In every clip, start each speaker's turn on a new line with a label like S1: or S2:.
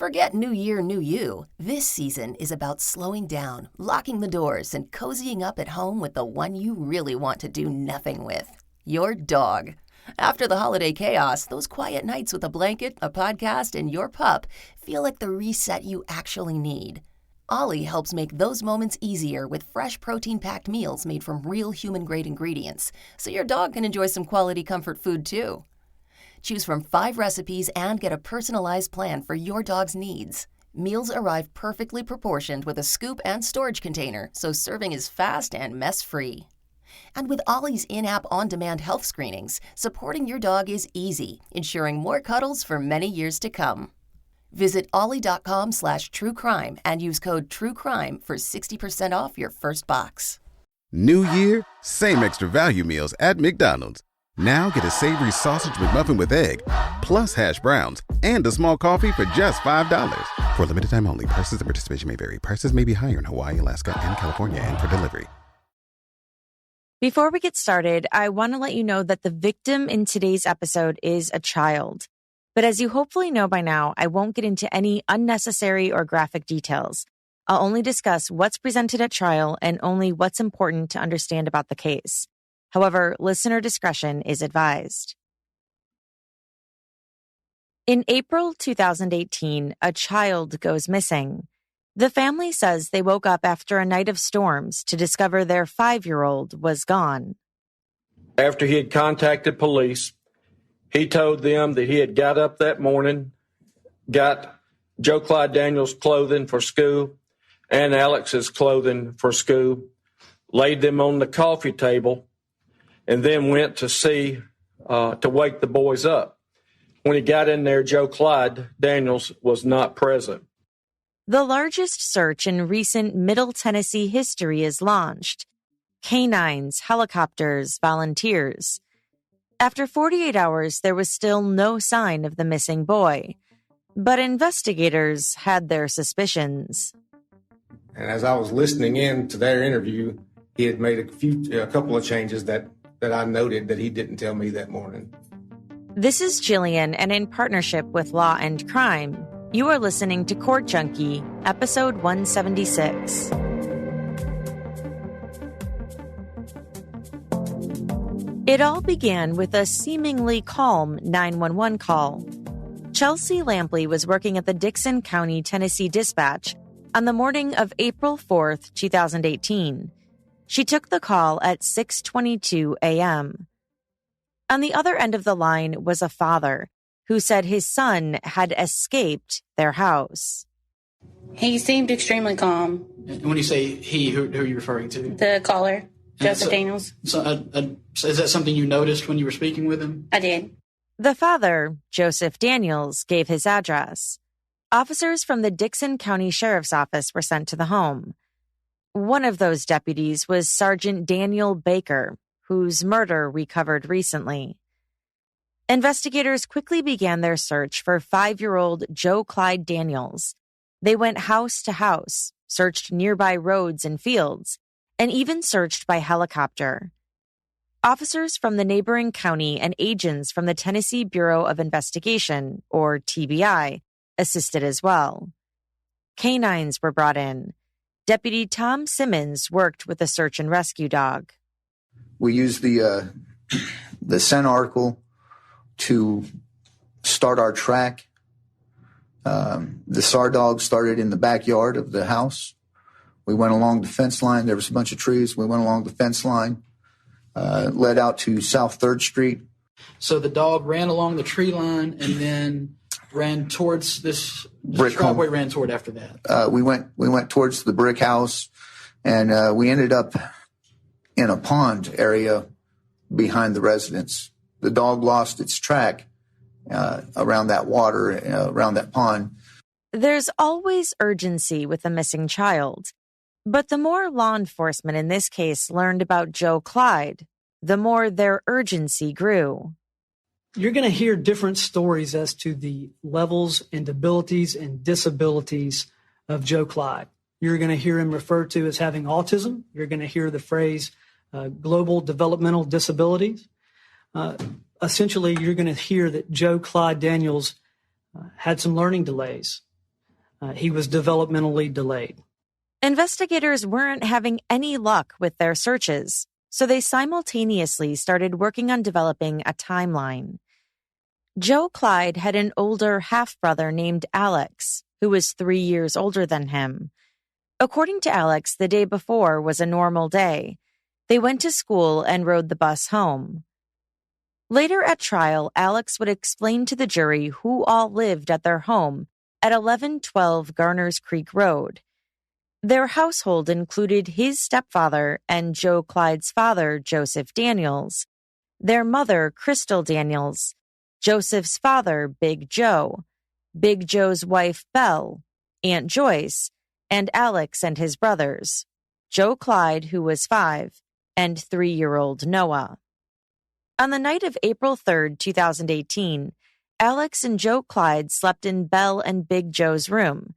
S1: Forget New Year, New You. This season is about slowing down, locking the doors, and cozying up at home with the one you really want to do nothing with. Your dog. After the holiday chaos, those quiet nights with a blanket, a podcast, and your pup feel like the reset you actually need. Ollie helps make those moments easier with fresh protein-packed meals made from real human-grade ingredients, so your dog can enjoy some quality comfort food too. Choose from 5 recipes and get a personalized plan for your dog's needs. Meals arrive perfectly proportioned with a scoop and storage container, so serving is fast and mess-free. And with Ollie's in-app on-demand health screenings, supporting your dog is easy, ensuring more cuddles for many years to come. Visit ollie.com/truecrime and use code TRUECRIME for 60% off your first box.
S2: New year, same extra value meals at McDonald's. Now get a savory sausage McMuffin with egg, plus hash browns, and a small coffee for just $5. For a limited time only, prices and participation may vary. Prices may be higher in Hawaii, Alaska, and California, and for delivery.
S3: Before we get started, I want to let you know that the victim in today's episode is a child. But as you hopefully know by now, I won't get into any unnecessary or graphic details. I'll only discuss what's presented at trial and only what's important to understand about the case. However, listener discretion is advised. In April 2018, a child goes missing. The family says they woke up after a night of storms to discover their 5-year-old was gone.
S4: After he had contacted police, he told them that he had got up that morning, got Joe Clyde Daniels' clothing for school and Alex's clothing for school, laid them on the coffee table, and then went to see to wake the boys up. When he got in there, Joe Clyde Daniels was not present.
S3: The largest search in recent Middle Tennessee history is launched. Canines, helicopters, volunteers. After 48 hours, there was still no sign of the missing boy. But investigators had their suspicions.
S5: And as I was listening in to their interview, he had made a couple of changes that I noted that he didn't tell me that morning.
S3: This is Jillian, and in partnership with Law and Crime, you are listening to Court Junkie, episode 176. It all began with a seemingly calm 911 call. Chelsea Lampley was working at the Dickson County, Tennessee Dispatch on the morning of April 4th, 2018. She took the call at 6:22 a.m. On the other end of the line was a father who said his son had escaped their house.
S6: He seemed extremely calm.
S7: When you say he, who are you referring to?
S6: The caller, Joseph Daniels.
S7: So, is that something you noticed when you were speaking with him?
S6: I did.
S3: The father, Joseph Daniels, gave his address. Officers from the Dickson County Sheriff's Office were sent to the home. One of those deputies was Sergeant Daniel Baker, whose murder we covered recently. Investigators quickly began their search for 5-year-old Joe Clyde Daniels. They went house to house, searched nearby roads and fields, and even searched by helicopter. Officers from the neighboring county and agents from the Tennessee Bureau of Investigation, or TBI, assisted as well. Canines were brought in. Deputy Tom Simmons worked with the search and rescue dog.
S8: We used the scent article to start our track. The SAR dog started in the backyard of the house. We went along the fence line. There was a bunch of trees. We went along the fence line, led out to South 3rd Street.
S7: So the dog ran along the tree line and then ran towards this
S8: brick
S7: driveway.
S8: home.
S7: Ran toward after that.
S8: We went towards the brick house, and we ended up in a pond area behind the residence. The dog lost its track around that water, around that pond.
S3: There's always urgency with a missing child. But the more law enforcement in this case learned about Joe Clyde, the more their urgency grew.
S9: You're going to hear different stories as to the levels and abilities and disabilities of Joe Clyde. You're going to hear him referred to as having autism. You're going to hear the phrase global developmental disabilities. Essentially, you're going to hear that Joe Clyde Daniels had some learning delays. he was developmentally delayed.
S3: Investigators weren't having any luck with their searches, so they simultaneously started working on developing a timeline. Joe Clyde had an older half-brother named Alex, who was 3 years older than him. According to Alex, the day before was a normal day. They went to school and rode the bus home. Later at trial, Alex would explain to the jury who all lived at their home at 1112 Garners Creek Road. Their household included his stepfather and Joe Clyde's father, Joseph Daniels, their mother, Crystal Daniels, Joseph's father, Big Joe, Big Joe's wife, Belle, Aunt Joyce, and Alex and his brothers, Joe Clyde, who was 5, and 3-year-old Noah. On the night of April 3rd, 2018, Alex and Joe Clyde slept in Belle and Big Joe's room.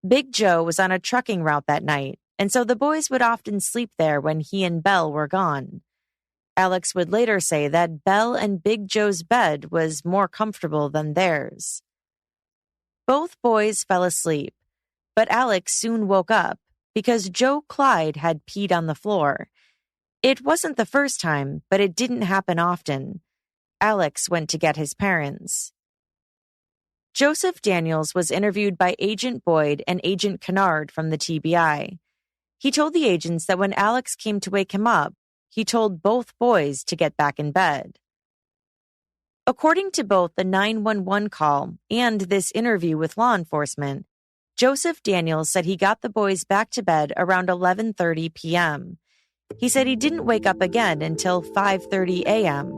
S3: Big Joe was on a trucking route that night, and so the boys would often sleep there when he and Belle were gone. Alex would later say that Belle and Big Joe's bed was more comfortable than theirs. Both boys fell asleep, but Alex soon woke up because Joe Clyde had peed on the floor. It wasn't the first time, but it didn't happen often. Alex went to get his parents. Joseph Daniels was interviewed by Agent Boyd and Agent Kennard from the TBI. He told the agents that when Alex came to wake him up, he told both boys to get back in bed. According to both the 911 call and this interview with law enforcement, Joseph Daniels said he got the boys back to bed around 11:30 p.m. He said he didn't wake up again until 5:30 a.m.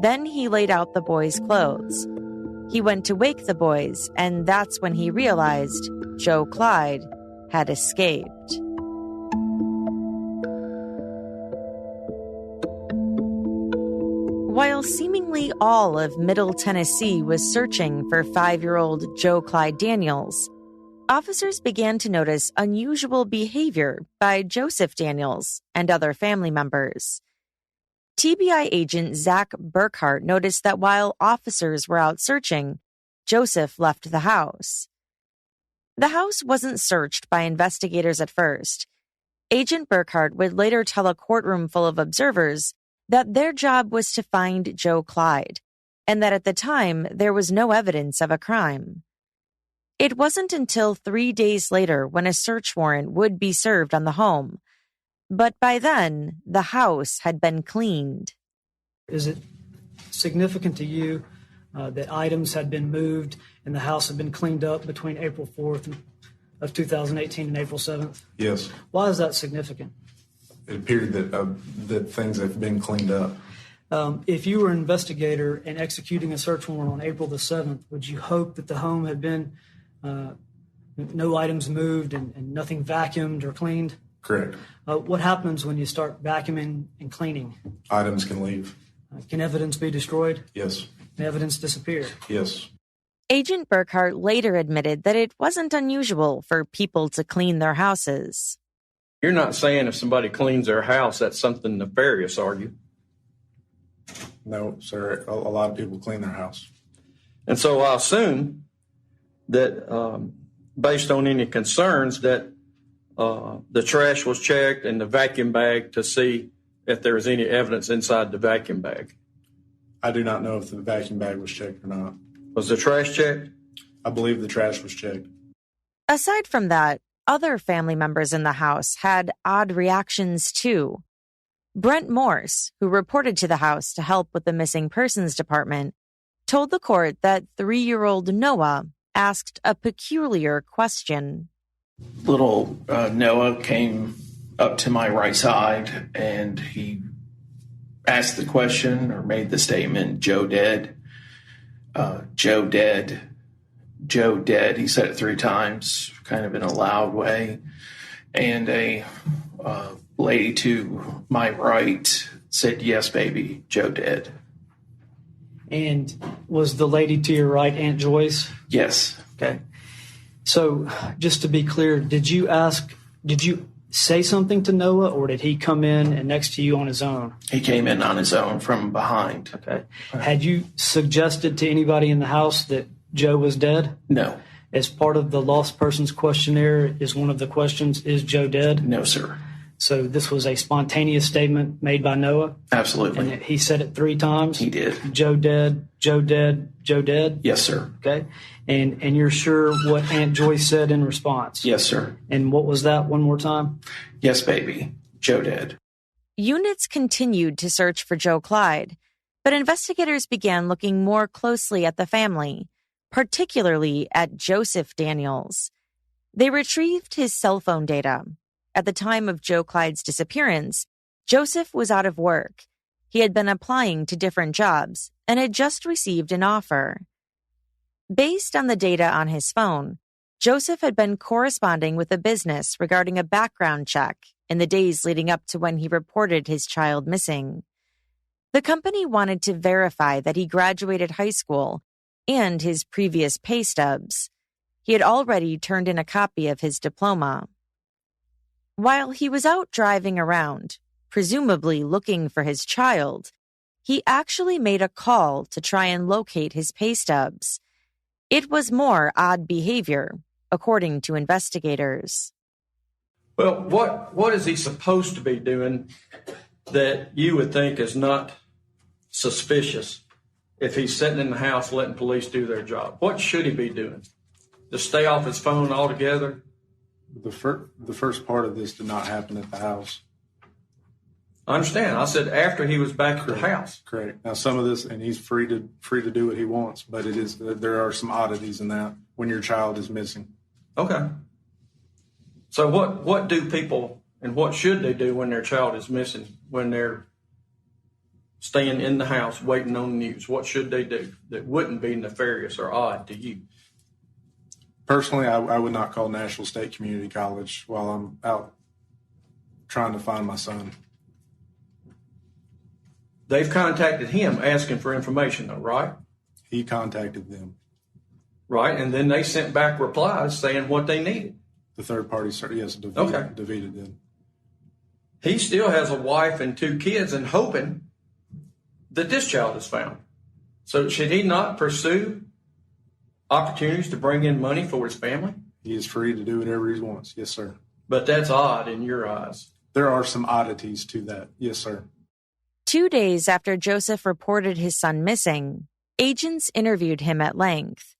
S3: Then he laid out the boys' clothes. He went to wake the boys, and that's when he realized Joe Clyde had escaped. While seemingly all of Middle Tennessee was searching for 5-year-old Joe Clyde Daniels, officers began to notice unusual behavior by Joseph Daniels and other family members. TBI agent Zach Burkhart noticed that while officers were out searching, Joseph left the house. The house wasn't searched by investigators at first. Agent Burkhart would later tell a courtroom full of observers that their job was to find Joe Clyde, and that at the time there was no evidence of a crime. It wasn't until 3 days later when a search warrant would be served on the home. But by then, the house had been cleaned.
S9: Is it significant to you that items had been moved and the house had been cleaned up between April 4th of 2018 and April 7th?
S10: Yes.
S9: Why is that significant?
S10: It appeared that things have been cleaned up.
S9: If you were an investigator and executing a search warrant on April the 7th, would you hope that the home had been no items moved and nothing vacuumed or cleaned?
S10: Correct.
S9: What happens when you start vacuuming and cleaning?
S10: Items can leave.
S9: Can evidence be destroyed?
S10: Yes.
S9: Can evidence disappear?
S10: Yes.
S3: Agent Burkhart later admitted that it wasn't unusual for people to clean their houses.
S4: You're not saying if somebody cleans their house, that's something nefarious, are you?
S10: No, sir. A lot of people clean their house.
S4: And so I assume that based on any concerns that the trash was checked and the vacuum bag to see if there was any evidence inside the vacuum bag.
S10: I do not know if the vacuum bag was checked or not.
S4: Was the trash checked?
S10: I believe the trash was checked.
S3: Aside from that, other family members in the house had odd reactions too. Brent Morse, who reported to the house to help with the missing persons department, told the court that 3-year-old Noah asked a peculiar question.
S11: Little Noah came up to my right side and he asked the question or made the statement, "Joe dead, Joe dead, Joe dead." He said it 3 times, kind of in a loud way. And a lady to my right said, "Yes, baby, Joe dead."
S9: And was the lady to your right Aunt Joyce?
S11: Yes.
S9: Okay. So just to be clear, did you say something to Noah, or did he come in and next to you on his own?
S11: He came in on his own from behind.
S9: Okay. Had you suggested to anybody in the house that Joe was dead?
S11: No.
S9: As part of the lost persons questionnaire, is one of the questions, is Joe dead?
S11: No, sir.
S9: So this was a spontaneous statement made by Noah?
S11: Absolutely.
S9: And he said it 3 times?
S11: He did.
S9: Joe dead, Joe dead, Joe dead?
S11: Yes, sir.
S9: Okay. And you're sure what Aunt Joyce said in response?
S11: Yes, sir.
S9: And what was that one more time?
S11: Yes, baby. Joe dead.
S3: Units continued to search for Joe Clyde, but investigators began looking more closely at the family, particularly at Joseph Daniels. They retrieved his cell phone data. At the time of Joe Clyde's disappearance, Joseph was out of work. He had been applying to different jobs and had just received an offer. Based on the data on his phone, Joseph had been corresponding with a business regarding a background check in the days leading up to when he reported his child missing. The company wanted to verify that he graduated high school and his previous pay stubs. He had already turned in a copy of his diploma. While he was out driving around, presumably looking for his child, he actually made a call to try and locate his pay stubs. It was more odd behavior, according to investigators.
S4: Well, what is he supposed to be doing that you would think is not suspicious if he's sitting in the house letting police do their job? What should he be doing? To stay off his phone altogether?
S10: The first part of this did not happen at the house.
S4: I understand. I said after he was back at the house.
S10: Correct. Now some of this, and he's free to do what he wants, but there are some oddities in that when your child is missing.
S4: Okay. So what do people and what should they do when their child is missing, when they're staying in the house waiting on the news? What should they do that wouldn't be nefarious or odd to you?
S10: Personally, I would not call National State Community College while I'm out trying to find my son.
S4: They've contacted him asking for information, though, right?
S10: He contacted them.
S4: Right, and then they sent back replies saying what they needed.
S10: The third party, yes,
S4: Okay.
S10: DeVita did.
S4: He still has a wife and 2 kids and hoping that this child is found. So should he not pursue opportunities to bring in money for his family?
S10: He is free to do whatever he wants. Yes, sir.
S4: But that's odd in your eyes.
S10: There are some oddities to that. Yes, sir.
S3: 2 days after Joseph reported his son missing, agents interviewed him at length.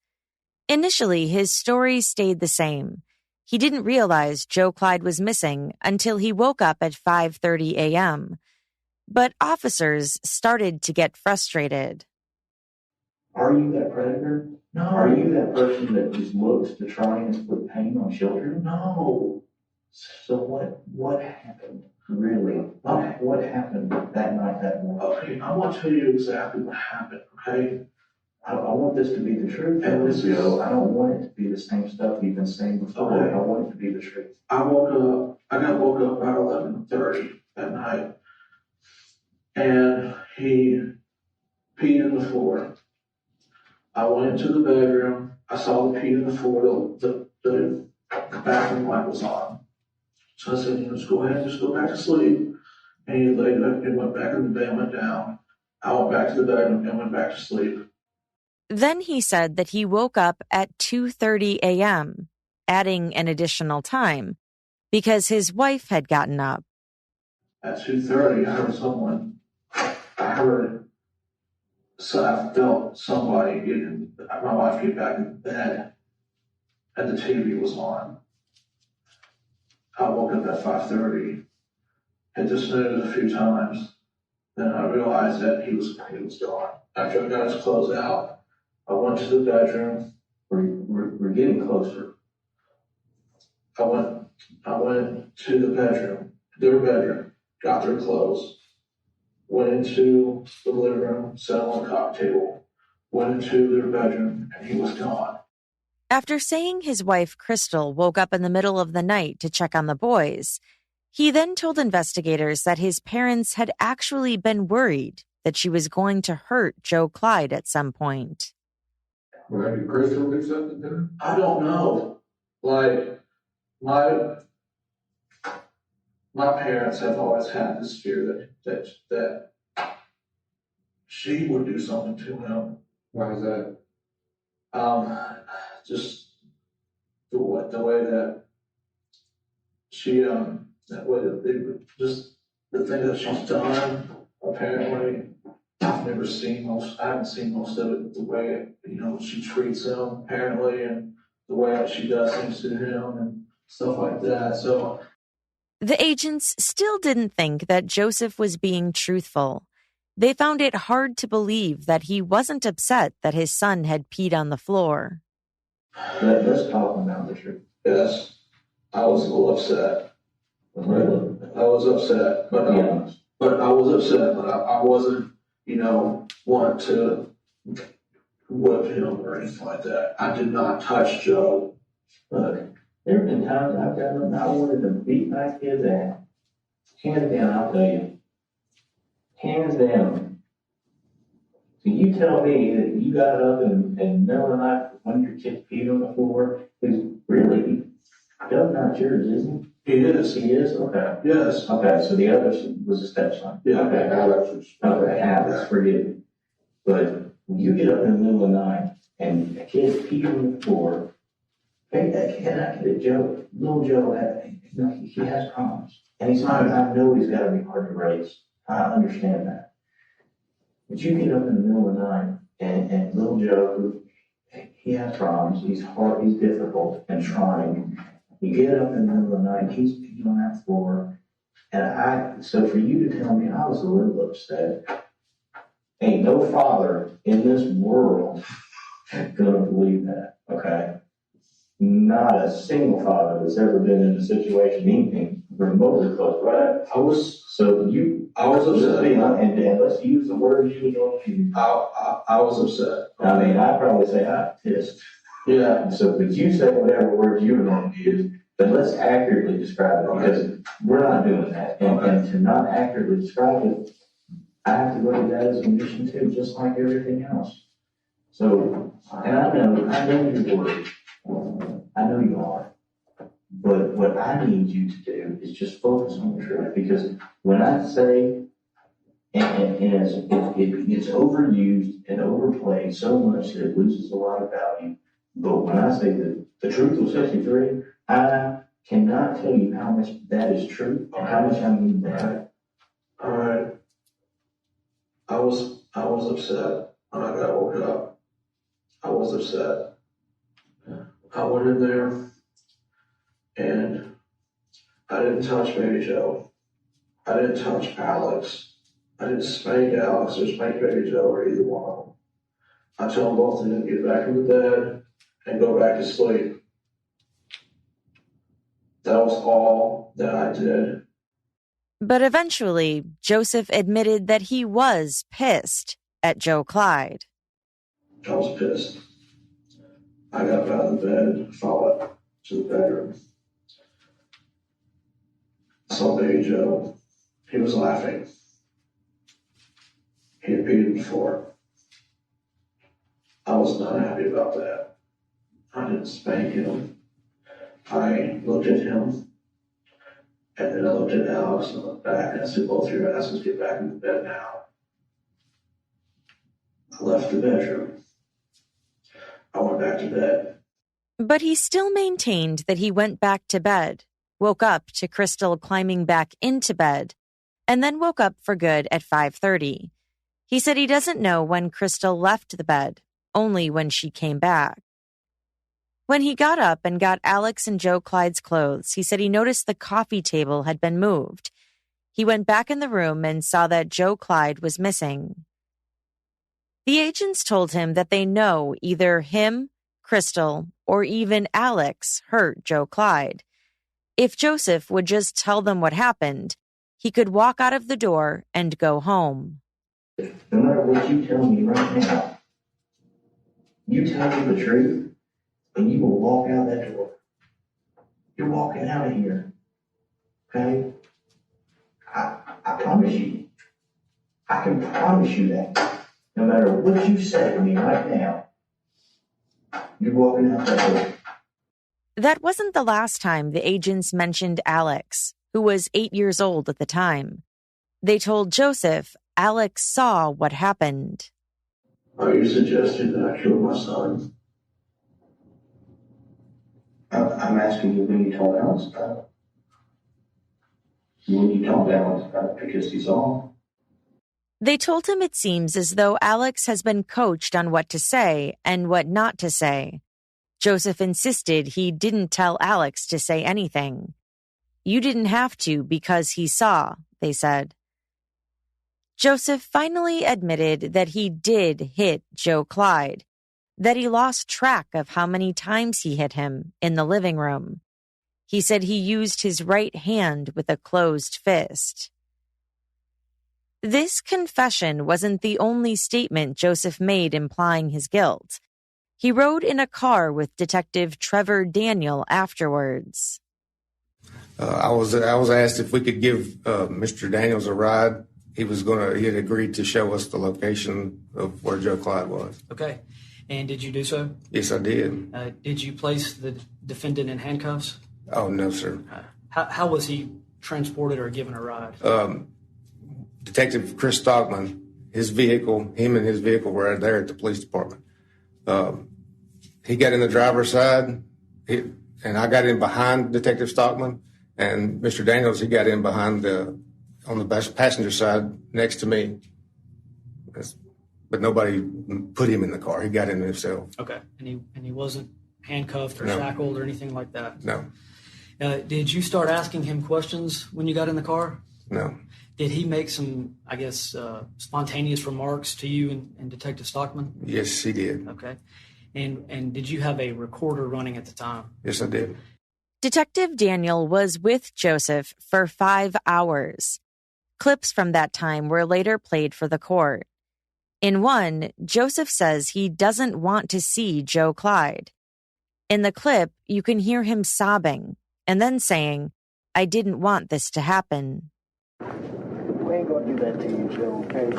S3: Initially, his story stayed the same. He didn't realize Joe Clyde was missing until he woke up at 5:30 a.m. But officers started to get frustrated.
S12: Are you that predator? No. Are you that person that just looks to try and put pain on children? No. So what happened? Really? What happened that night, that morning? Okay, I want to tell you exactly what happened, okay? I want this to be the truth. And this Joe. I don't want it to be the same stuff you've been saying before. Okay. I want it to be the truth. I got woke up about 11:30 that night, and he peed in the floor. I went into the bedroom. I saw the pee in the floor. The bathroom light was on. So I said, just go ahead and just go back to sleep. And he laid up and went back in the bed and went down. I went back to the bedroom and went back to sleep.
S3: Then he said that he woke up at 2:30 a.m., adding an additional time, because his wife had gotten up.
S12: At 2:30, So I felt somebody my wife get back in bed, and the TV was on. I woke up at 5:30, hit the snooze a few times. Then I realized that he was gone. After I got his clothes out, I went to the bedroom. We're getting closer. I went to their bedroom, got their clothes, went into the living room, sat on the coffee table, went into their bedroom, and he was gone.
S3: After saying his wife, Crystal, woke up in the middle of the night to check on the boys, he then told investigators that his parents had actually been worried that she was going to hurt Joe Clyde at some point.
S12: Well, did Crystal do something to her? I don't know. Like, my parents have always had this fear that she would do something to him. Why is that? Just the way that she, that way that they would just, the thing that she's done, apparently, I haven't seen most of it, the way, she treats him, apparently, and the way that she does things to him and stuff like that, so.
S3: The agents still didn't think that Joseph was being truthful. They found it hard to believe that he wasn't upset that his son had peed on the floor.
S12: Let's talk about the truth. Yes, I was a little upset. Really? I was upset, but I wasn't, want to whip him or anything like that. I did not touch Joe.
S13: Look, there have been times I've got him, I wanted to beat my kid's ass. Hands down, I'll tell you. Hands down. So you tell me that you got up in the middle of the night when your kid peed on the floor, who's really, Joe's not yours, isn't he?
S12: He is.
S13: He is? Okay.
S12: Yes.
S13: Okay, so the other was a stepson.
S12: Yeah.
S13: Okay, Alex, forgive me. But when you get up in the middle of the night and a kid peed on the floor, hey, that kid, Joe, little Joe, he has problems. And he's not, I know he's got to be hard to raise. I understand that. But you get up in the middle of the night and little Joe, he has problems. He's hard, he's difficult and trying. You get up in the middle of the night, he's peeing on that floor. And so for you to tell me I was a little upset, ain't no father in this world gonna believe that, okay? Not a single father that's ever been in a situation, anything remotely close, right? I was upset. And let's use the word you don't use.
S12: I was upset.
S13: I mean, I'd probably say I'm pissed.
S12: Yeah.
S13: So, but you say whatever words you would want to use, but let's accurately describe it because we're not doing that. And to not accurately describe it, I have to look at that as a mission too, just like everything else. So, and I know you're worried. I know you are. But what I need you to do is just focus on the truth. Because when I say, and it's overused and overplayed so much that it loses a lot of value. But when I say that the truth will set you free, I cannot tell you how much that is true and how much I mean that.
S12: All right. I was upset when I got woke up. I was upset. I went in there and I didn't touch Baby Joe. I didn't touch Alex. I didn't spank Alex or spank Baby Joe or either one of them. I told them both of them to get back in the bed and go back to sleep. That was all that I did.
S3: But eventually, Joseph admitted that he was pissed at Joe Clyde.
S12: I was pissed. I got out of the bed, followed to the bedroom. I saw Baby Joe. He was laughing. He had peed before. I was not happy about that. I didn't spank him. I looked at him, and then I looked at Alex and looked back, and I said, both your asses get back in the bed now. I left the bedroom. I went back to bed.
S3: But he still maintained that he went back to bed, woke up to Crystal climbing back into bed, and then woke up for good at 5:30. He said he doesn't know when Crystal left the bed, only when she came back. When he got up and got Alex and Joe Clyde's clothes, he said he noticed the coffee table had been moved. He went back in the room and saw that Joe Clyde was missing. The agents told him that they know either him, Crystal, or even Alex hurt Joe Clyde. If Joseph would just tell them what happened, he could walk out of the door and go home.
S13: No matter what you tell me right now, you tell me the truth, and you will walk out that door. You're walking out of here. Okay? I promise you. I can promise you that. No matter what you say to me right now, you're walking out that door.
S3: That wasn't the last time the agents mentioned Alex, who was 8 years old at the time. They told Joseph Alex saw what happened.
S12: Are you suggesting that I killed my son?
S13: I'm asking you when you told Alex about it. When you told Alex about it, because he's all.
S3: They told him it seems as though Alex has been coached on what to say and what not to say. Joseph insisted he didn't tell Alex to say anything. You didn't have to because he saw, they said. Joseph finally admitted that he did hit Joe Clyde, that he lost track of how many times he hit him in the living room. He said he used his right hand with a closed fist. This confession wasn't the only statement Joseph made implying his guilt. He rode in a car with Detective Trevor Daniel afterwards.
S5: I was asked if we could give Mr. Daniels a ride. He had agreed to show us the location of where Joe Clyde was.
S9: Okay. And did you do so?
S5: Yes, I did.
S9: Did you place the defendant in handcuffs?
S5: Oh, no, sir.
S9: How was he transported or given a ride?
S5: Detective Chris Stockman, him and his vehicle were there at the police department. He got in the driver's side, and I got in behind Detective Stockman, and Mr. Daniels, he got in behind on the passenger side next to me. But nobody put him in the car. He got in himself.
S9: Okay. And he wasn't handcuffed or shackled or anything like that?
S5: No.
S9: Did you start asking him questions when you got in the car?
S5: No.
S9: Did he make some, I guess, spontaneous remarks to you and Detective Stockman?
S5: Yes, he did.
S9: Okay. And did you have a recorder running at the time?
S5: Yes, I did.
S3: Detective Daniel was with Joseph for 5 hours. Clips from that time were later played for the court. In one, Joseph says he doesn't want to see Joe Clyde. In the clip, you can hear him sobbing and then saying, "I didn't want this to happen."
S12: We ain't gonna do that to you, Joe, okay?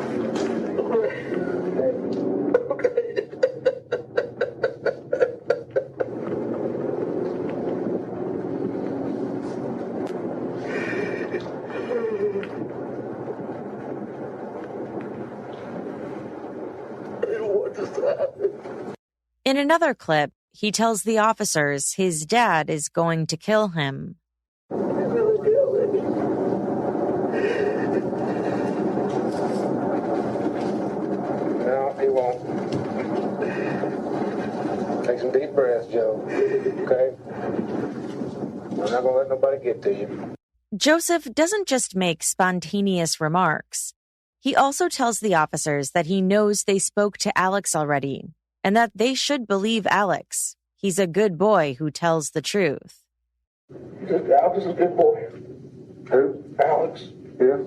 S3: In another clip, he tells the officers his dad is going to kill him.
S5: No, he won't. Take some deep breaths, Joe. Okay? I'm not going to let nobody get to you.
S3: Joseph doesn't just make spontaneous remarks. He also tells the officers that he knows they spoke to Alex already and that they should believe Alex. He's a good boy who tells the truth.
S12: Alex is a good boy.
S5: Who?
S12: Alex.
S5: Yeah.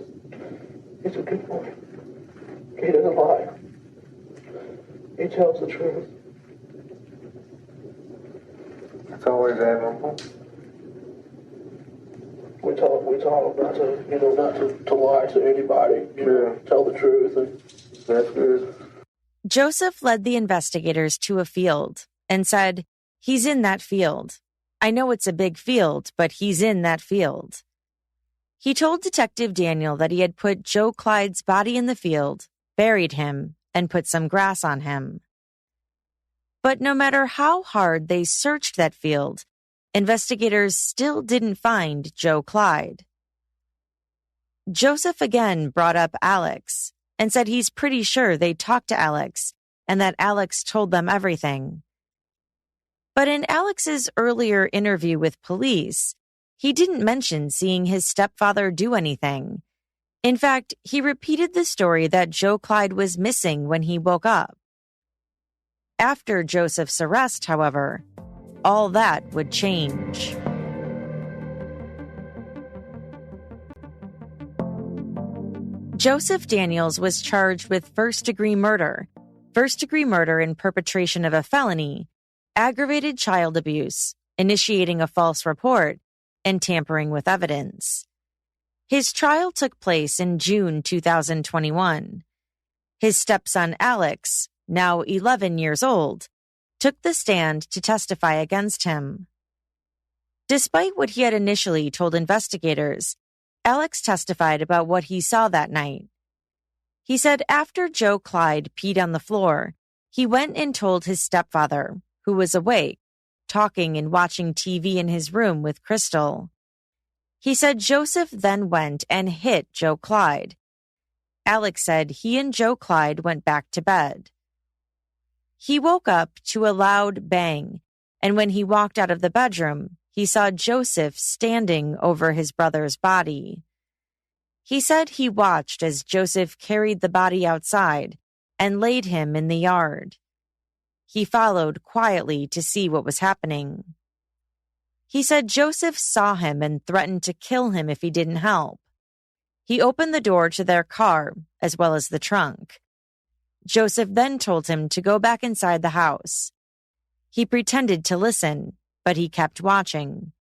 S12: He's a good boy. He doesn't lie. He tells the truth.
S5: That's always admirable.
S12: We taught him not to lie to anybody. Tell the truth. And
S5: that's good.
S3: Joseph led the investigators to a field and said, "He's in that field. I know it's a big field, but he's in that field." He told Detective Daniel that he had put Joe Clyde's body in the field, buried him, and put some grass on him. But no matter how hard they searched that field, investigators still didn't find Joe Clyde. Joseph again brought up Alex and said he's pretty sure they talked to Alex and that Alex told them everything. But in Alex's earlier interview with police, he didn't mention seeing his stepfather do anything. In fact, he repeated the story that Joe Clyde was missing when he woke up. After Joseph's arrest, however, all that would change. Joseph Daniels was charged with first-degree murder in perpetration of a felony, aggravated child abuse, initiating a false report, and tampering with evidence. His trial took place in June 2021. His stepson Alex, now 11 years old, took the stand to testify against him. Despite what he had initially told investigators, Alex testified about what he saw that night. He said after Joe Clyde peed on the floor, he went and told his stepfather, who was awake, talking and watching TV in his room with Crystal. He said Joseph then went and hit Joe Clyde. Alex said he and Joe Clyde went back to bed. He woke up to a loud bang, and when he walked out of the bedroom, he saw Joseph standing over his brother's body. He said he watched as Joseph carried the body outside and laid him in the yard. He followed quietly to see what was happening. He said Joseph saw him and threatened to kill him if he didn't help. He opened the door to their car, as well as the trunk. Joseph then told him to go back inside the house. He pretended to listen, but he kept watching.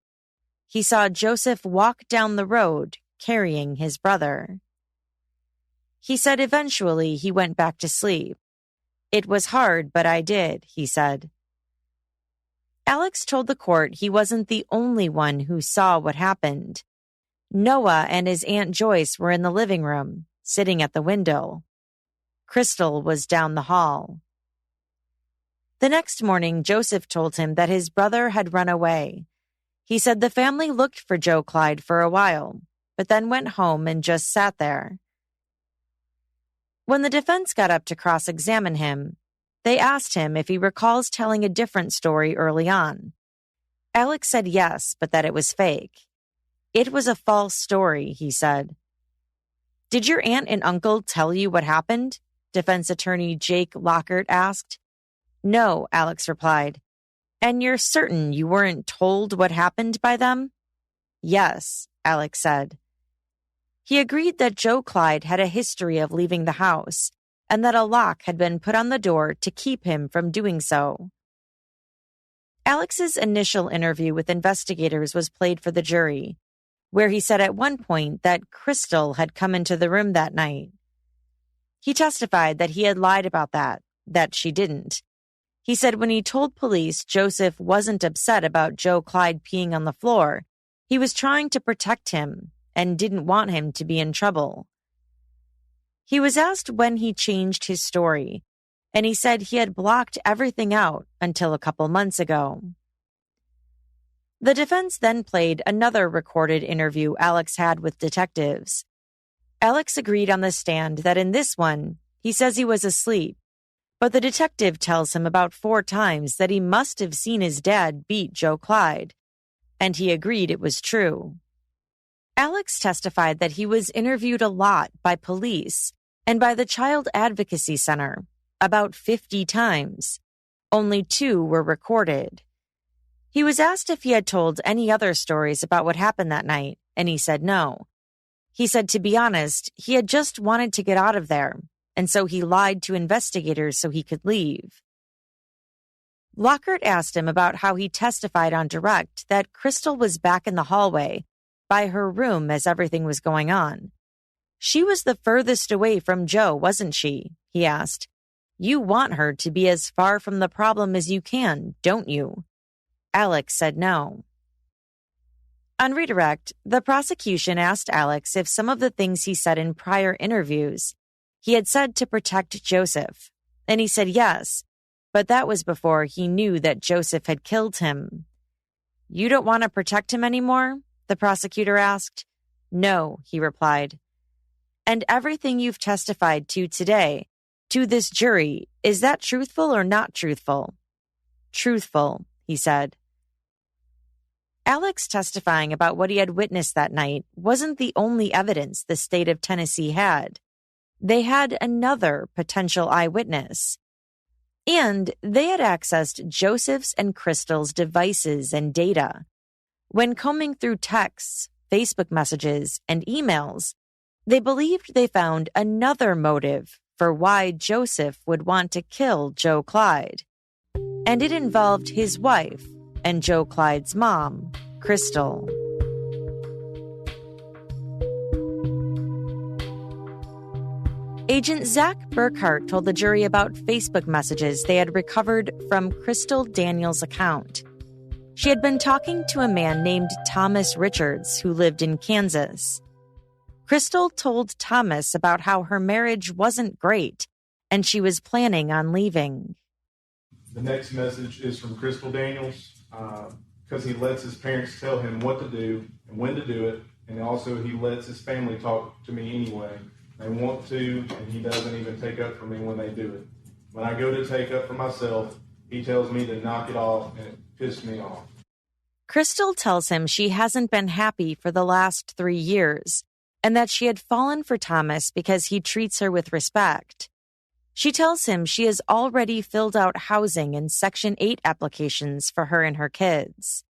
S3: He saw Joseph walk down the road carrying his brother. He said eventually he went back to sleep. It was hard, but I did, he said. Alex told the court he wasn't the only one who saw what happened. Noah and his Aunt Joyce were in the living room, sitting at the window. Crystal was down the hall. The next morning, Joseph told him that his brother had run away. He said the family looked for Joe Clyde for a while, but then went home and just sat there. When the defense got up to cross-examine him, they asked him if he recalls telling a different story early on. Alex said yes, but that it was fake. It was a false story, he said. Did your aunt and uncle tell you what happened? Defense attorney Jake Lockhart asked. No, Alex replied. And you're certain you weren't told what happened by them? Yes, Alex said. He agreed that Joe Clyde had a history of leaving the house and that a lock had been put on the door to keep him from doing so. Alex's initial interview with investigators was played for the jury, where he said at one point that Crystal had come into the room that night. He testified that he had lied about that she didn't. He said when he told police Joseph wasn't upset about Joe Clyde peeing on the floor, he was trying to protect him and didn't want him to be in trouble. He was asked when he changed his story, and he said he had blocked everything out until a couple months ago. The defense then played another recorded interview Alex had with detectives. Alex agreed on the stand that in this one, he says he was asleep, but the detective tells him about 4 times that he must have seen his dad beat Joe Clyde, and he agreed it was true. Alex testified that he was interviewed a lot by police and by the Child Advocacy Center, about 50 times. Only 2 were recorded. He was asked if he had told any other stories about what happened that night, and he said no. He said, to be honest, he had just wanted to get out of there, and so he lied to investigators so he could leave. Lockhart asked him about how he testified on direct that Crystal was back in the hallway by her room as everything was going on. She was the furthest away from Joe, wasn't she? He asked. You want her to be as far from the problem as you can, don't you? Alex said no. On redirect, the prosecution asked Alex if some of the things he said in prior interviews he had said to protect Joseph, and he said yes, but that was before he knew that Joseph had killed him. You don't want to protect him anymore? The prosecutor asked. No, he replied. And everything you've testified to today, to this jury, is that truthful or not truthful? Truthful, he said. Alex testifying about what he had witnessed that night wasn't the only evidence the state of Tennessee had. They had another potential eyewitness. And they had accessed Joseph's and Crystal's devices and data. When combing through texts, Facebook messages, and emails, they believed they found another motive for why Joseph would want to kill Joe Clyde. And it involved his wife and Joe Clyde's mom, Crystal. Agent Zach Burkhart told the jury about Facebook messages they had recovered from Crystal Daniels' account. She had been talking to a man named Thomas Richards who lived in Kansas. Crystal told Thomas about how her marriage wasn't great and she was planning on leaving.
S10: The next message is from Crystal Daniels. because he lets his parents tell him what to do and when to do it, and also he lets his family talk to me anyway. They want to, and he doesn't even take up for me when they do it. When I go to take up for myself, he tells me to knock it off, and it pisses me off.
S3: Crystal tells him she hasn't been happy for the last 3 years and that she had fallen for Thomas because he treats her with respect. She tells him she has already filled out housing and Section 8 applications for her and her kids.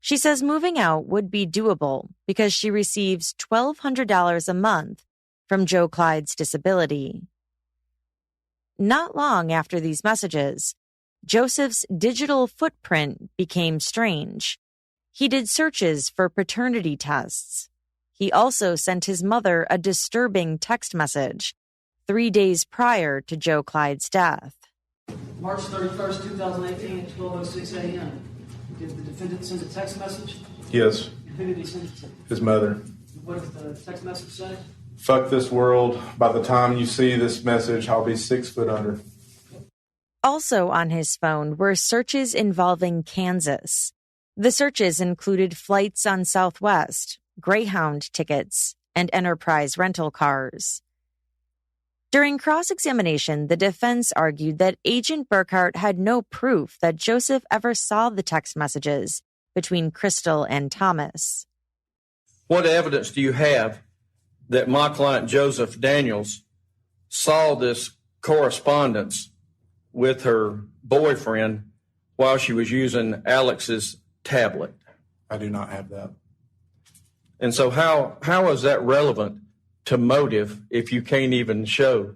S3: She says moving out would be doable because she receives $1,200 a month from Joe Clyde's disability. Not long after these messages, Joseph's digital footprint became strange. He did searches for paternity tests. He also sent his mother a disturbing text message 3 days prior to Joe Clyde's death.
S9: March 31st, 2018 at 12:06 a.m. Did the defendant send a text message?
S10: Yes.
S9: Who did he send it to?
S10: His mother.
S9: What did the text message say?
S10: Fuck this world. By the time you see this message, I'll be 6 foot under.
S3: Also on his phone were searches involving Kansas. The searches included flights on Southwest, Greyhound tickets, and Enterprise rental cars. During cross-examination, the defense argued that Agent Burkhart had no proof that Joseph ever saw the text messages between Crystal and Thomas.
S4: What evidence do you have that my client Joseph Daniels saw this correspondence with her boyfriend while she was using Alex's tablet?
S10: I do not have that.
S4: And so how is that relevant to motive if you can't even show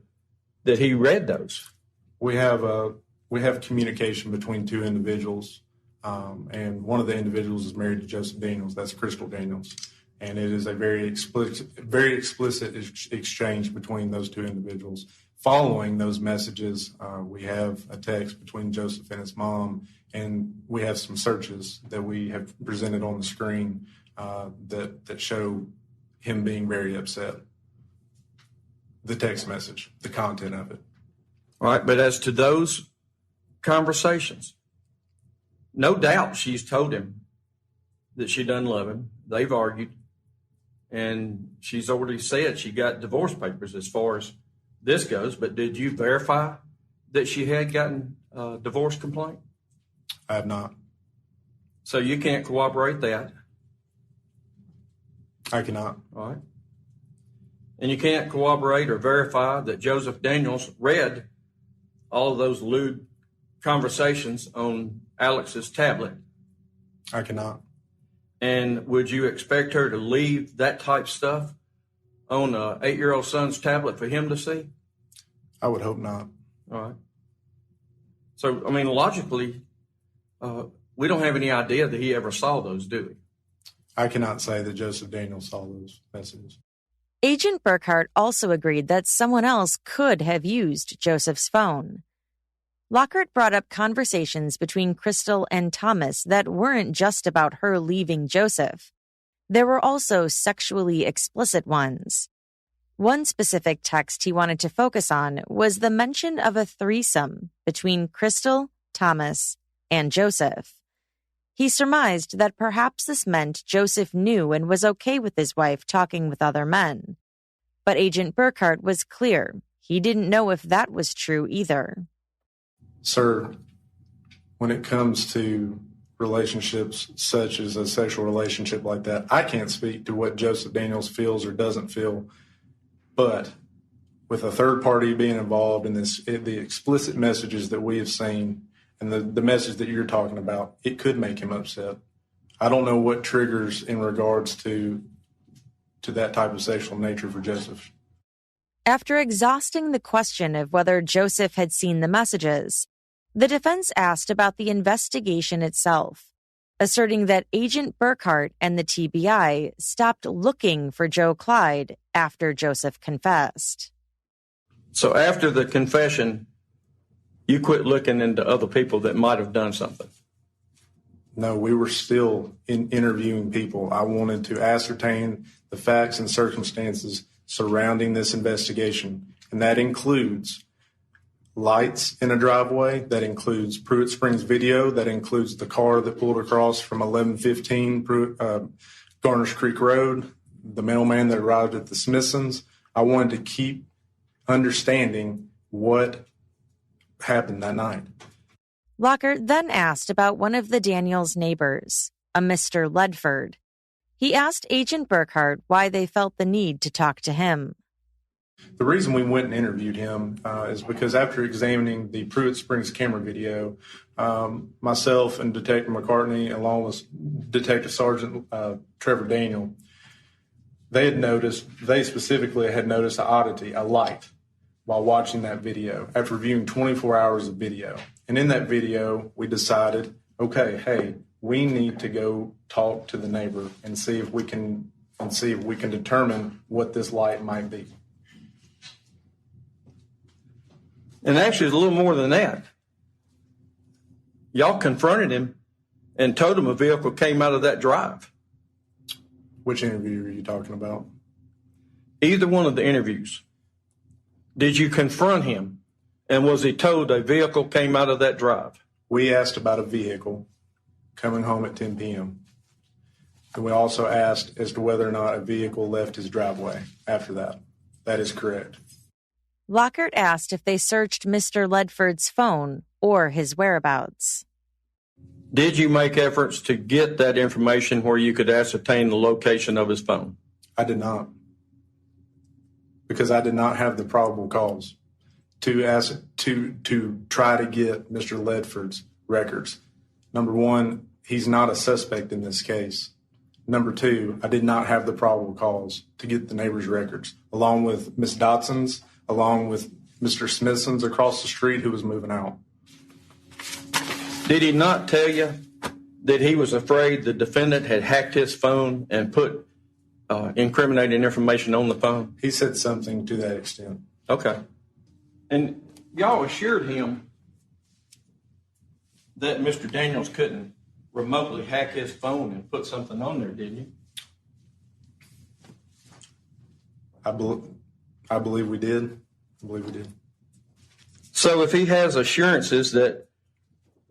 S4: that he read those?
S10: We have communication between two individuals, and one of the individuals is married to Joseph Daniels. That's Crystal Daniels, and it is a very explicit exchange between those two individuals. Following those messages, we have a text between Joseph and his mom, and we have some searches that we have presented on the screen that show him being very upset. The text message, the content of it.
S4: All right, but as to those conversations, no doubt she's told him that she doesn't love him. They've argued, and she's already said she got divorce papers as far as this goes, but did you verify that she had gotten a divorce complaint?
S10: I have not.
S4: So you can't corroborate that?
S10: I cannot.
S4: All right. And you can't corroborate or verify that Joseph Daniels read all of those lewd conversations on Alex's tablet?
S10: I cannot.
S4: And would you expect her to leave that type stuff on an 8-year-old son's tablet for him to see?
S10: I would hope not.
S4: All right. So, I mean, logically, we don't have any idea that he ever saw those, do we?
S10: I cannot say that Joseph Daniels saw those messages.
S3: Agent Burkhart also agreed that someone else could have used Joseph's phone. Lockhart brought up conversations between Crystal and Thomas that weren't just about her leaving Joseph. There were also sexually explicit ones. One specific text he wanted to focus on was the mention of a threesome between Crystal, Thomas, and Joseph. He surmised that perhaps this meant Joseph knew and was okay with his wife talking with other men. But Agent Burkhart was clear. He didn't know if that was true either.
S10: Sir, when it comes to relationships such as a sexual relationship like that, I can't speak to what Joseph Daniels feels or doesn't feel. But with a third party being involved in this, the explicit messages that we have seen, and the message that you're talking about, it could make him upset. I don't know what triggers in regards to that type of sexual nature for Joseph.
S3: After exhausting the question of whether Joseph had seen the messages, the defense asked about the investigation itself, asserting that Agent Burkhart and the TBI stopped looking for Joe Clyde after Joseph confessed.
S4: So after the confession, you quit looking into other people that might have done something?
S10: No, we were still interviewing people. I wanted to ascertain the facts and circumstances surrounding this investigation, and that includes lights in a driveway. That includes Pruitt Springs video. That includes the car that pulled across from 1115 Garners Creek Road, the mailman that arrived at the Smithsons. I wanted to keep understanding what happened that night.
S3: Lockhart then asked about one of the Daniels neighbors, a Mr. Ledford. He asked Agent Burkhart why they felt the need to talk to him.
S10: The reason we went and interviewed him is because after examining the Pruitt Springs camera video, myself and Detective McCartney, along with Detective Sergeant Trevor Daniel, they specifically had noticed an oddity, a light, while watching that video after viewing 24 hours of video. And in that video, we decided, okay, hey, we need to go talk to the neighbor and see if we can determine what this light might be.
S4: And actually, it's a little more than that. Y'all confronted him and told him a vehicle came out of that drive.
S10: Which interview are you talking about?
S4: Either one of the interviews. Did you confront him, and was he told a vehicle came out of that drive?
S10: We asked about a vehicle coming home at 10 p.m. And we also asked as to whether or not a vehicle left his driveway after that. That is correct.
S3: Lockhart asked if they searched Mr. Ledford's phone or his whereabouts.
S4: Did you make efforts to get that information where you could ascertain the location of his phone?
S10: I did not. Because I did not have the probable cause to try to get Mr. Ledford's records. Number one, he's not a suspect in this case. Number two, I did not have the probable cause to get the neighbor's records, along with Miss Dotson's, along with Mr. Smithson's across the street who was moving out.
S4: Did he not tell you that he was afraid the defendant had hacked his phone and put incriminating information on the phone?
S10: He said something to that extent.
S4: Okay. And y'all assured him that Mr. Daniels couldn't remotely hack his phone and put something on there, didn't you?
S10: I believe we did. I believe we did.
S4: So if he has assurances that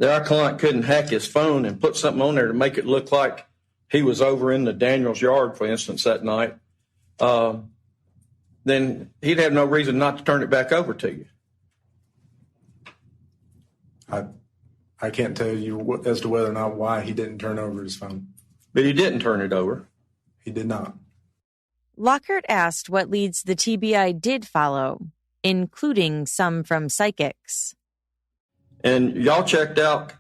S4: our client couldn't hack his phone and put something on there to make it look like he was over in the Daniels yard, for instance, that night, then he'd have no reason not to turn it back over to you.
S10: I can't tell you as to whether or not why he didn't turn over his phone.
S4: But he didn't turn it over.
S10: He did not.
S3: Lockhart asked what leads the TBI did follow, including some from psychics.
S4: And y'all checked out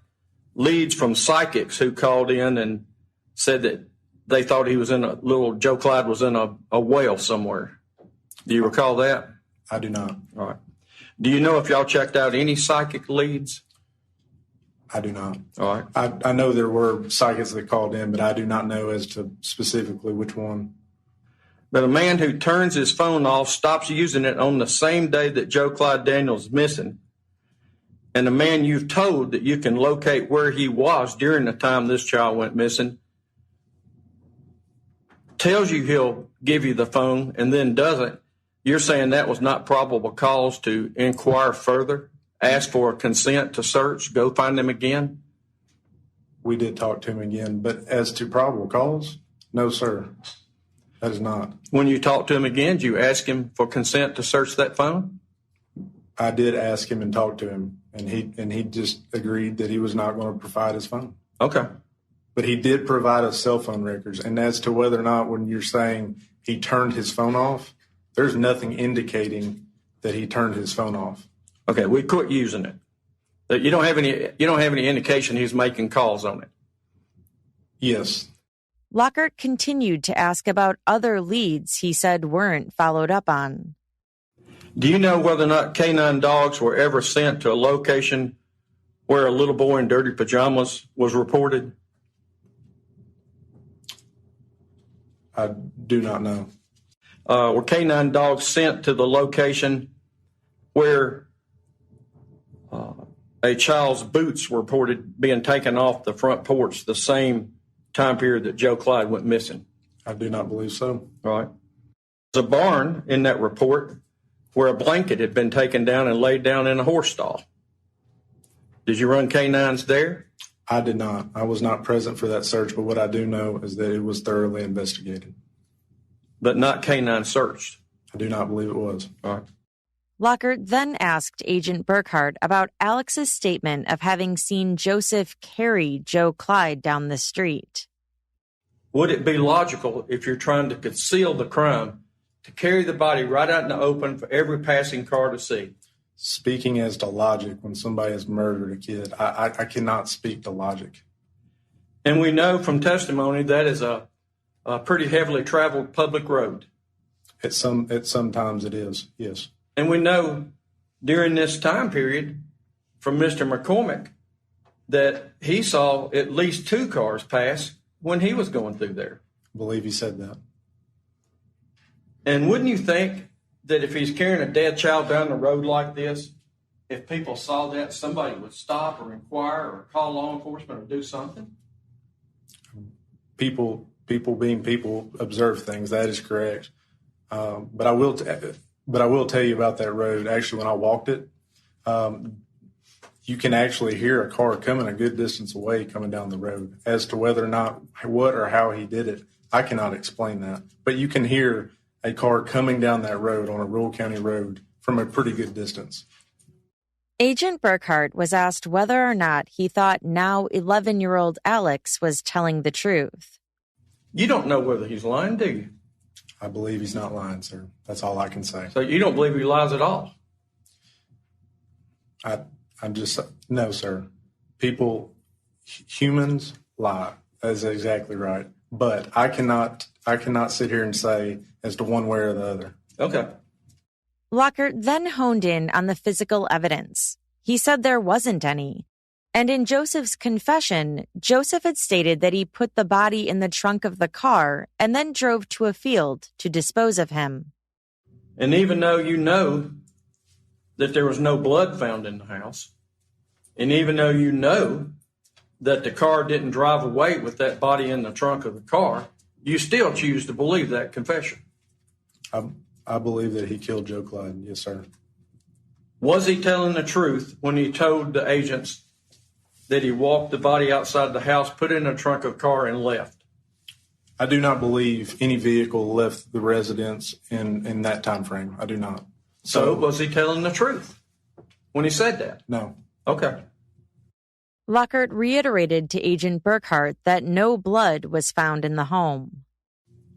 S4: leads from psychics who called in and said that they thought he was Joe Clyde was in a well somewhere. Do you recall that?
S10: I do not.
S4: All right. Do you know if y'all checked out any psychic leads?
S10: I do not.
S4: All right.
S10: I know there were psychics that called in, but I do not know as to specifically which one.
S4: But a man who turns his phone off, stops using it on the same day that Joe Clyde Daniels is missing, and a man you've told that you can locate where he was during the time this child went missing, tells you he'll give you the phone and then doesn't, you're saying that was not probable cause to inquire further, ask for consent to search, go find him again?
S10: We did talk to him again, but as to probable cause, no, sir. That is not.
S4: When you talked to him again, did you ask him for consent to search that phone?
S10: I did ask him and talk to him, and he just agreed that he was not going to provide his phone.
S4: Okay.
S10: But he did provide us cell phone records. And as to whether or not when you're saying he turned his phone off, there's nothing indicating that he turned his phone off.
S4: Okay, we quit using it. You don't have any indication he's making calls on it.
S10: Yes.
S3: Lockhart continued to ask about other leads he said weren't followed up on.
S4: Do you know whether or not canine dogs were ever sent to a location where a little boy in dirty pajamas was reported?
S10: I do not know.
S4: Were canine dogs sent to the location where a child's boots were reported being taken off the front porch the same time period that Joe Clyde went missing?
S10: I do not believe so.
S4: All right. There's a barn in that report where a blanket had been taken down and laid down in a horse stall. Did you run canines there?
S10: I did not. I was not present for that search, but what I do know is that it was thoroughly investigated.
S4: But not canine searched?
S10: I do not believe it was.
S4: All right.
S3: Lockhart then asked Agent Burkhart about Alex's statement of having seen Joseph carry Joe Clyde down the street.
S4: Would it be logical, if you're trying to conceal the crime, to carry the body right out in the open for every passing car to see?
S10: Speaking as to logic, when somebody has murdered a kid, I cannot speak to logic.
S4: And we know from testimony that is a pretty heavily traveled public road.
S10: Sometimes it is, yes.
S4: And we know during this time period from Mr. McCormick that he saw at least 2 cars pass when he was going through there.
S10: I believe he said that.
S4: And wouldn't you think that if he's carrying a dead child down the road like this, if people saw that, somebody would stop or inquire or call law enforcement or do something?
S10: People being people observe things. That is correct. But I will tell you about that road. Actually, when I walked it, you can actually hear a car coming a good distance away coming down the road. As to whether or not what or how he did it, I cannot explain that. But you can hear a car coming down that road on a rural county road from a pretty good distance.
S3: Agent Burkhart was asked whether or not he thought now 11-year-old Alex was telling the truth.
S4: You don't know whether he's lying, do you?
S10: I believe he's not lying, sir. That's all I can say.
S4: So you don't believe he lies at all?
S10: No, sir. Humans lie. That is exactly right. But I cannot sit here and say as to one way or the other.
S4: Okay.
S3: Lockhart then honed in on the physical evidence. He said there wasn't any. And in Joseph's confession, Joseph had stated that he put the body in the trunk of the car and then drove to a field to dispose of him.
S4: And even though you know that there was no blood found in the house, and even though you know that the car didn't drive away with that body in the trunk of the car, you still choose to believe that confession.
S10: I believe that he killed Joe Clyde. Yes, sir.
S4: Was he telling the truth when he told the agents that he walked the body outside the house, put it in the trunk of the car, and left?
S10: I do not believe any vehicle left the residence in that time frame. I do not.
S4: So was he telling the truth when he said that?
S10: No.
S4: Okay.
S3: Lockhart reiterated to Agent Burkhart that no blood was found in the home.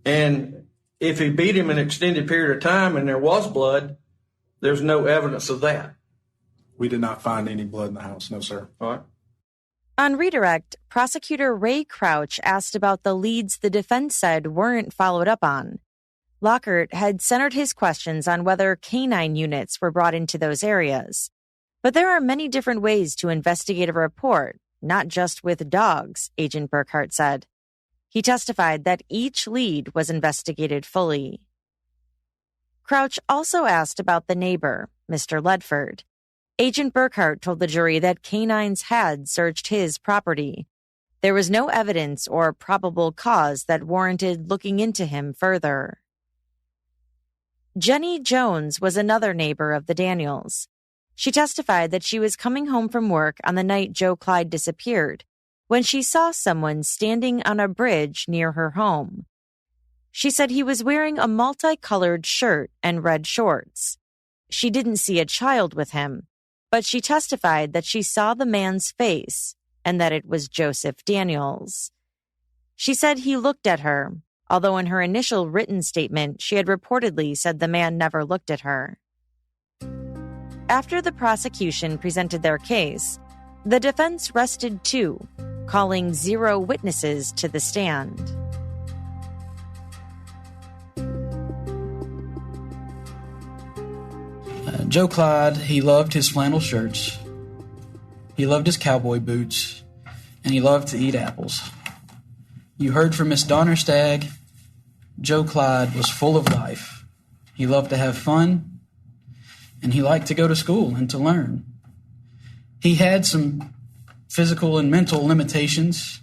S4: And if he beat him an extended period of time and there was blood, there's no evidence of that.
S10: We did not find any blood in the house. No, sir.
S4: All right.
S3: On redirect, prosecutor Ray Crouch asked about the leads the defense said weren't followed up on. Lockhart had centered his questions on whether canine units were brought into those areas. But there are many different ways to investigate a report, not just with dogs, Agent Burkhart said. He testified that each lead was investigated fully. Crouch also asked about the neighbor, Mr. Ledford. Agent Burkhart told the jury that canines had searched his property. There was no evidence or probable cause that warranted looking into him further. Jenny Jones was another neighbor of the Daniels. She testified that she was coming home from work on the night Joe Clyde disappeared when she saw someone standing on a bridge near her home. She said he was wearing a multicolored shirt and red shorts. She didn't see a child with him, but she testified that she saw the man's face and that it was Joseph Daniels. She said he looked at her, although in her initial written statement, she had reportedly said the man never looked at her. After the prosecution presented their case, the defense rested too, calling 0 witnesses to the stand.
S7: Joe Clyde, he loved his flannel shirts, he loved his cowboy boots, and he loved to eat apples. You heard from Miss Donnerstag, Joe Clyde was full of life. He loved to have fun, and he liked to go to school and to learn. He had some physical and mental limitations.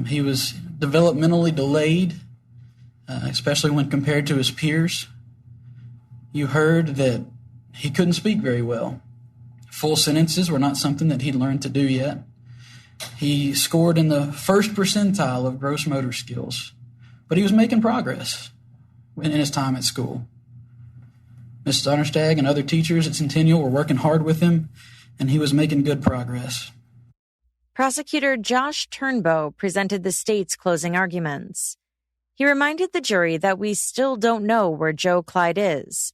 S7: He was developmentally delayed, especially when compared to his peers. You heard that he couldn't speak very well. Full sentences were not something that he'd learned to do yet. He scored in the first percentile of gross motor skills, but he was making progress in his time at school. Mrs. Donnerstag and other teachers at Centennial were working hard with him, and he was making good progress.
S3: Prosecutor Josh Turnbow presented the state's closing arguments. He reminded the jury that we still don't know where Joe Clyde is,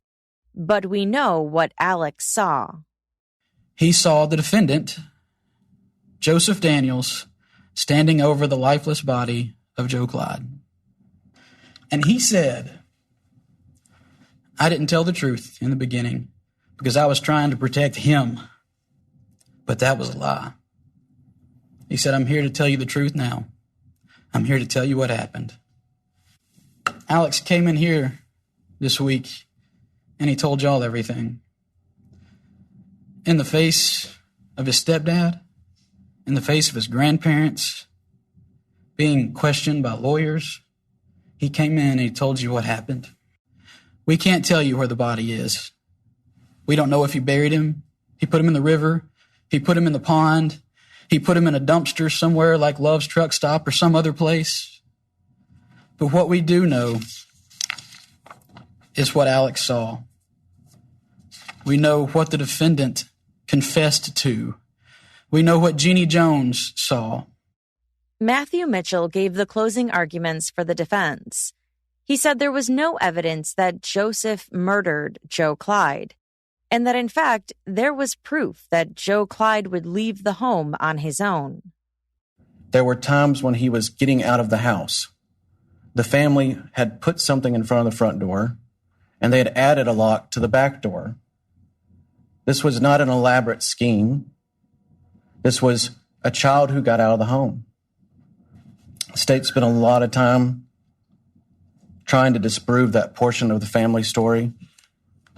S3: but we know what Alex saw.
S7: He saw the defendant, Joseph Daniels, standing over the lifeless body of Joe Clyde. And he said, "I didn't tell the truth in the beginning because I was trying to protect him, but that was a lie." He said, "I'm here to tell you the truth now. I'm here to tell you what happened." Alex came in here this week and he told y'all everything. In the face of his stepdad, in the face of his grandparents, being questioned by lawyers, he came in and he told you what happened. We can't tell you where the body is. We don't know if he buried him. He put him in the river. He put him in the pond. He put him in a dumpster somewhere like Love's Truck Stop or some other place. But what we do know is what Alex saw. We know what the defendant confessed to. We know what Jeannie Jones saw.
S3: Matthew Mitchell gave the closing arguments for the defense. He said there was no evidence that Joseph murdered Joe Clyde, and that, in fact, there was proof that Joe Clyde would leave the home on his own.
S14: There were times when he was getting out of the house. The family had put something in front of the front door, and they had added a lock to the back door. This was not an elaborate scheme. This was a child who got out of the home. The state spent a lot of time trying to disprove that portion of the family story,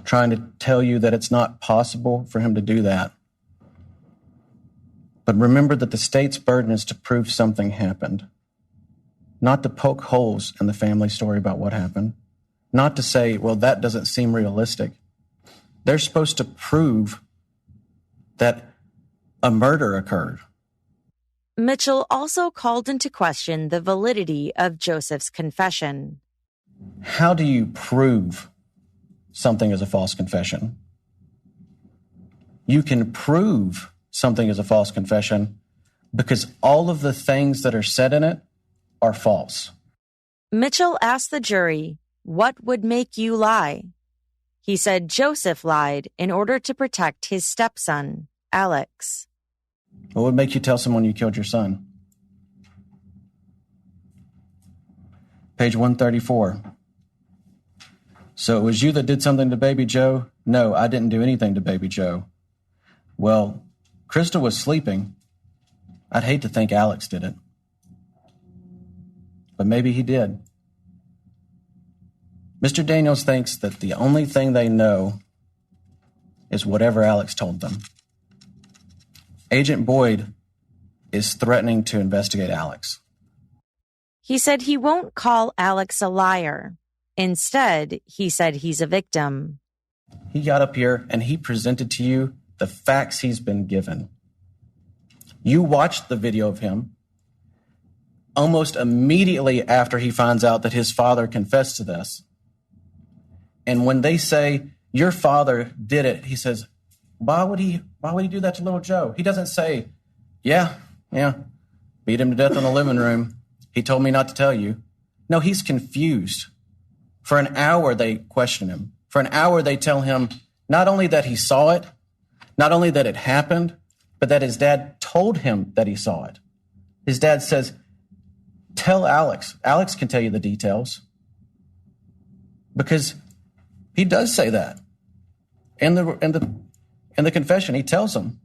S14: trying to tell you that it's not possible for him to do that. But remember that the state's burden is to prove something happened, not to poke holes in the family story about what happened, not to say, well, that doesn't seem realistic. They're supposed to prove that a murder occurred.
S3: Mitchell also called into question the validity of Joseph's confession.
S14: How do you prove something is a false confession? You can prove something is a false confession because all of the things that are said in it are false.
S3: Mitchell asked the jury, "What would make you lie?" He said Joseph lied in order to protect his stepson, Alex.
S14: What would make you tell someone you killed your son? Page 134. So it was you that did something to baby Joe? No, I didn't do anything to baby Joe. Well, Crystal was sleeping. I'd hate to think Alex did it. But maybe he did. Mr. Daniels thinks that the only thing they know is whatever Alex told them. Agent Boyd is threatening to investigate Alex.
S3: He said he won't call Alex a liar. Instead, he said he's a victim.
S14: He got up here and he presented to you the facts he's been given. You watched the video of him almost immediately after he finds out that his father confessed to this. And when they say, your father did it, he says, why would he do that to little Joe? He doesn't say, yeah, beat him to death in the living room. He told me not to tell you. No, he's confused. For an hour, they question him. For an hour, they tell him not only that he saw it, not only that it happened, but that his dad told him that he saw it. His dad says, tell Alex. Alex can tell you the details. Because he does say that. In the confession, he tells them.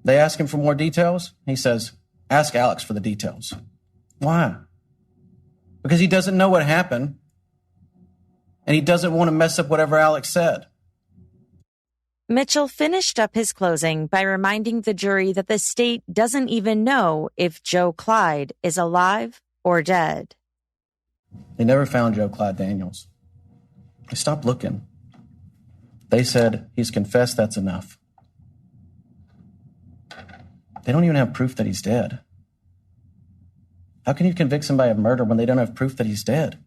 S14: They ask him for more details. He says, ask Alex for the details. Why? Because he doesn't know what happened. And he doesn't want to mess up whatever Alex said.
S3: Mitchell finished up his closing by reminding the jury that the state doesn't even know if Joe Clyde is alive or dead.
S14: They never found Joe Clyde Daniels. They stopped looking. They said, he's confessed, that's enough. They don't even have proof that he's dead. How can you convict somebody of murder when they don't have proof that he's dead?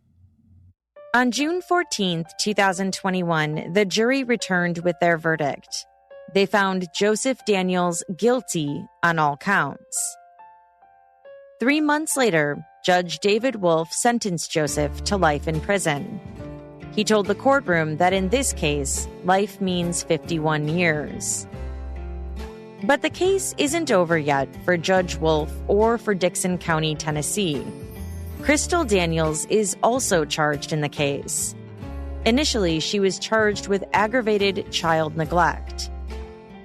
S3: On June 14th, 2021, the jury returned with their verdict. They found Joseph Daniels guilty on all counts. 3 months later, Judge David Wolf sentenced Joseph to life in prison. He told the courtroom that in this case, life means 51 years. But the case isn't over yet for Judge Wolf or for Dickson County, Tennessee. Crystal Daniels is also charged in the case. Initially, she was charged with aggravated child neglect.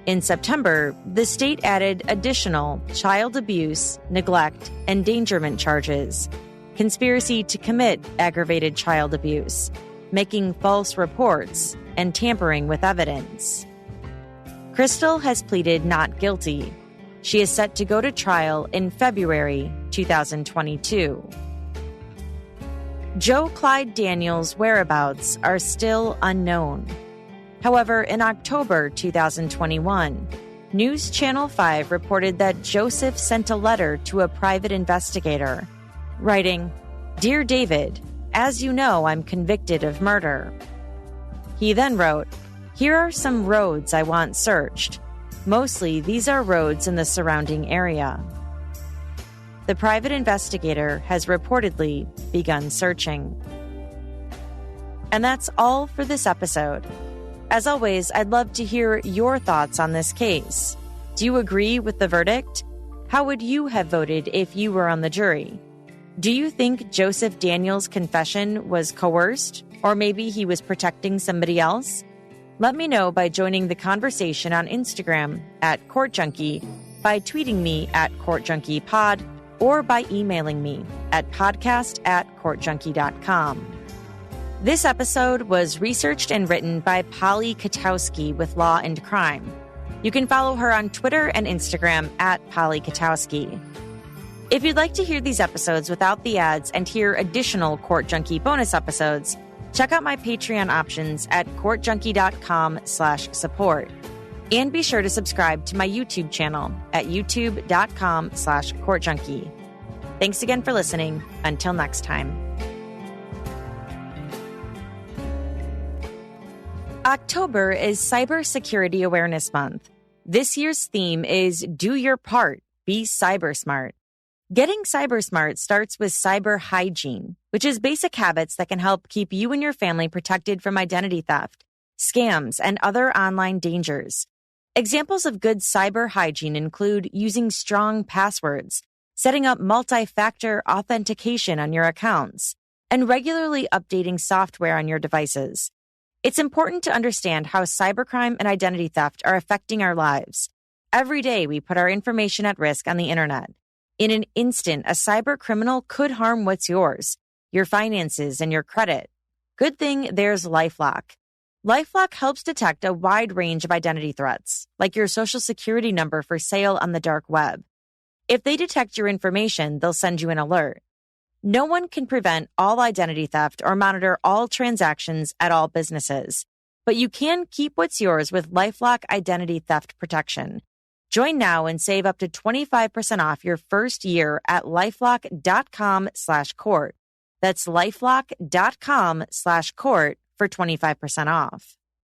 S3: In September, the state added additional child abuse, neglect, endangerment charges, conspiracy to commit aggravated child abuse, making false reports, and tampering with evidence. Crystal has pleaded not guilty. She is set to go to trial in February 2022. Joe Clyde Daniels' whereabouts are still unknown. However, in October 2021, News Channel 5 reported that Joseph sent a letter to a private investigator, writing, "Dear David, as you know, I'm convicted of murder." He then wrote, "Here are some roads I want searched. Mostly, these are roads in the surrounding area." The private investigator has reportedly begun searching. And that's all for this episode. As always, I'd love to hear your thoughts on this case. Do you agree with the verdict? How would you have voted if you were on the jury? Do you think Joseph Daniels' confession was coerced, or maybe he was protecting somebody else? Let me know by joining the conversation on Instagram @CourtJunkie, by tweeting me @CourtJunkiePod, or by emailing me at podcast@courtjunkie.com. This episode was researched and written by Polly Katowski with Law and Crime. You can follow her on Twitter and Instagram @Polly Katowski. If you'd like to hear these episodes without the ads and hear additional Court Junkie bonus episodes, check out my Patreon options at courtjunkie.com/support. And be sure to subscribe to my YouTube channel at youtube.com/courtjunkie. Thanks again for listening. Until next time. October is Cybersecurity Awareness Month. This year's theme is Do Your Part, Be Cyber Smart. Getting cyber smart starts with cyber hygiene, which is basic habits that can help keep you and your family protected from identity theft, scams, and other online dangers. Examples of good cyber hygiene include using strong passwords, setting up multi-factor authentication on your accounts, and regularly updating software on your devices. It's important to understand how cybercrime and identity theft are affecting our lives. Every day, we put our information at risk on the internet. In an instant, a cyber criminal could harm what's yours, your finances, and your credit. Good thing there's LifeLock. LifeLock helps detect a wide range of identity threats, like your social security number for sale on the dark web. If they detect your information, they'll send you an alert. No one can prevent all identity theft or monitor all transactions at all businesses, but you can keep what's yours with LifeLock Identity Theft Protection. Join now and save up to 25% off your first year at LifeLock.com/court. That's LifeLock.com/court for 25% off.